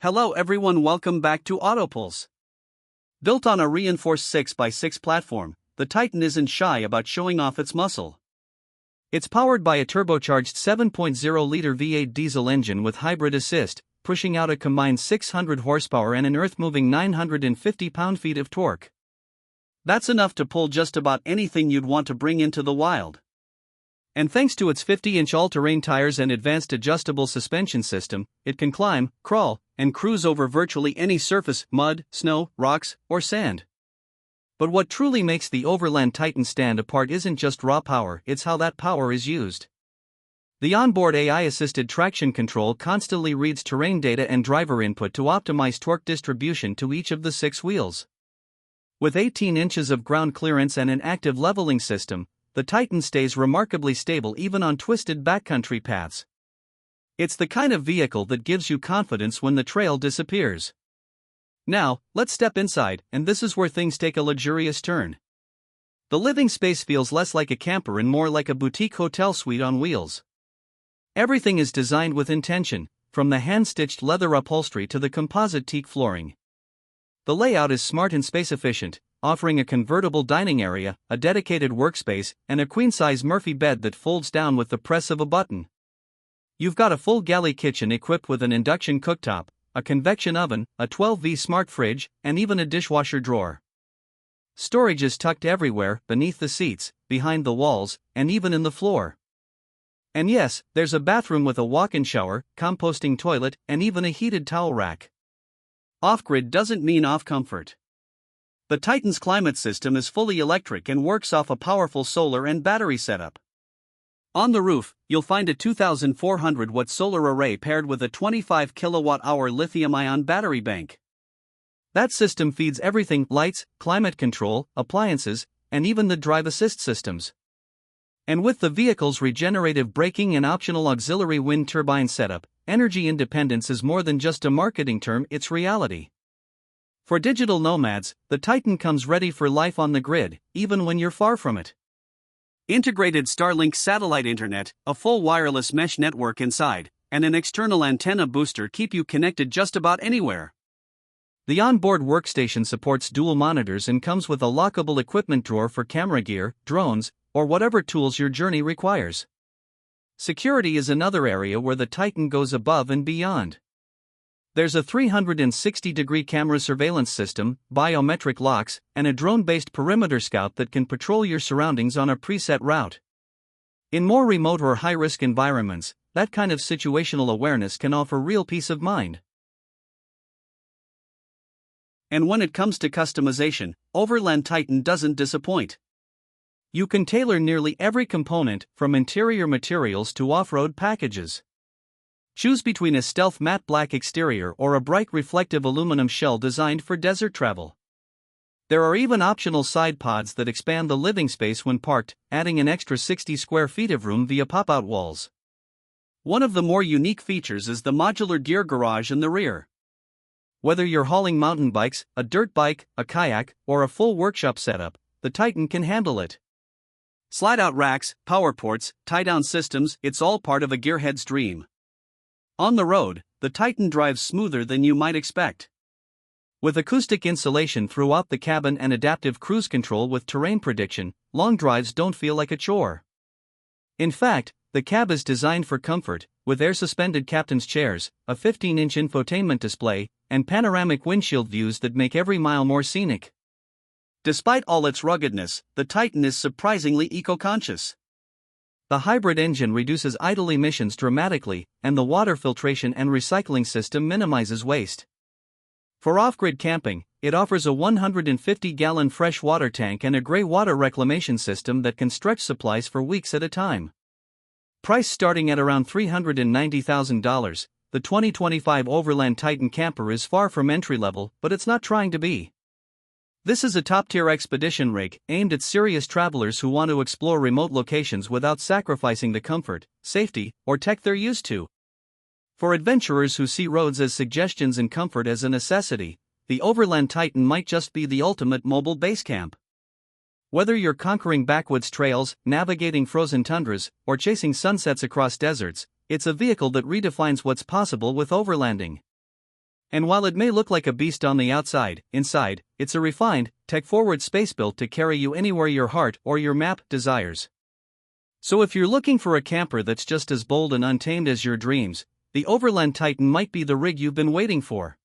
Hello everyone, welcome back to AutoPulse. Built on a reinforced 6x6 platform, the Titan isn't shy about showing off its muscle. It's powered by a turbocharged 7.0-liter V8 diesel engine with hybrid assist, pushing out a combined 600 horsepower and an earth-moving 950 pound-feet of torque. That's enough to pull just about anything you'd want to bring into the wild. And thanks to its 50-inch all-terrain tires and advanced adjustable suspension system, it can climb, crawl, and cruise over virtually any surface: mud, snow, rocks, or sand. But what truly makes the Overland Titan stand apart isn't just raw power, it's how that power is used. The onboard AI-assisted traction control constantly reads terrain data and driver input to optimize torque distribution to each of the 6 wheels. With 18 inches of ground clearance and an active leveling system, the Titan stays remarkably stable even on twisted backcountry paths. It's the kind of vehicle that gives you confidence when the trail disappears. Now, let's step inside, and this is where things take a luxurious turn. The living space feels less like a camper and more like a boutique hotel suite on wheels. Everything is designed with intention, from the hand-stitched leather upholstery to the composite teak flooring. The layout is smart and space-efficient, offering a convertible dining area, a dedicated workspace, and a queen-size Murphy bed that folds down with the press of a button. You've got a full galley kitchen equipped with an induction cooktop, a convection oven, a 12V smart fridge, and even a dishwasher drawer. Storage is tucked everywhere, beneath the seats, behind the walls, and even in the floor. And yes, there's a bathroom with a walk-in shower, composting toilet, and even a heated towel rack. Off-grid doesn't mean off-comfort. The Titan's climate system is fully electric and works off a powerful solar and battery setup. On the roof, you'll find a 2,400-watt solar array paired with a 25 kilowatt-hour lithium-ion battery bank. That system feeds everything: lights, climate control, appliances, and even the drive assist systems. And with the vehicle's regenerative braking and optional auxiliary wind turbine setup, energy independence is more than just a marketing term, it's reality. For digital nomads, the Titan comes ready for life on the grid, even when you're far from it. Integrated Starlink satellite internet, a full wireless mesh network inside, and an external antenna booster keep you connected just about anywhere. The onboard workstation supports dual monitors and comes with a lockable equipment drawer for camera gear, drones, or whatever tools your journey requires. Security is another area where the Titan goes above and beyond. There's a 360-degree camera surveillance system, biometric locks, and a drone-based perimeter scout that can patrol your surroundings on a preset route. In more remote or high-risk environments, that kind of situational awareness can offer real peace of mind. And when it comes to customization, Overland Titan doesn't disappoint. You can tailor nearly every component, from interior materials to off-road packages. Choose between a stealth matte black exterior or a bright reflective aluminum shell designed for desert travel. There are even optional side pods that expand the living space when parked, adding an extra 60 square feet of room via pop-out walls. One of the more unique features is the modular gear garage in the rear. Whether you're hauling mountain bikes, a dirt bike, a kayak, or a full workshop setup, the Titan can handle it. Slide-out racks, power ports, tie-down systems, it's all part of a gearhead's dream. On the road, the Titan drives smoother than you might expect. With acoustic insulation throughout the cabin and adaptive cruise control with terrain prediction, long drives don't feel like a chore. In fact, the cab is designed for comfort, with air-suspended captain's chairs, a 15-inch infotainment display, and panoramic windshield views that make every mile more scenic. Despite all its ruggedness, the Titan is surprisingly eco-conscious. The hybrid engine reduces idle emissions dramatically, and the water filtration and recycling system minimizes waste. For off-grid camping, it offers a 150-gallon fresh water tank and a gray water reclamation system that can stretch supplies for weeks at a time. Price starting at around $390,000, the 2025 Overland Titan Camper is far from entry-level, but it's not trying to be. This is a top-tier expedition rig, aimed at serious travelers who want to explore remote locations without sacrificing the comfort, safety, or tech they're used to. For adventurers who see roads as suggestions and comfort as a necessity, the Overland Titan might just be the ultimate mobile base camp. Whether you're conquering backwoods trails, navigating frozen tundras, or chasing sunsets across deserts, it's a vehicle that redefines what's possible with overlanding. And while it may look like a beast on the outside, inside, it's a refined, tech-forward space built to carry you anywhere your heart or your map desires. So if you're looking for a camper that's just as bold and untamed as your dreams, the Overland Titan might be the rig you've been waiting for.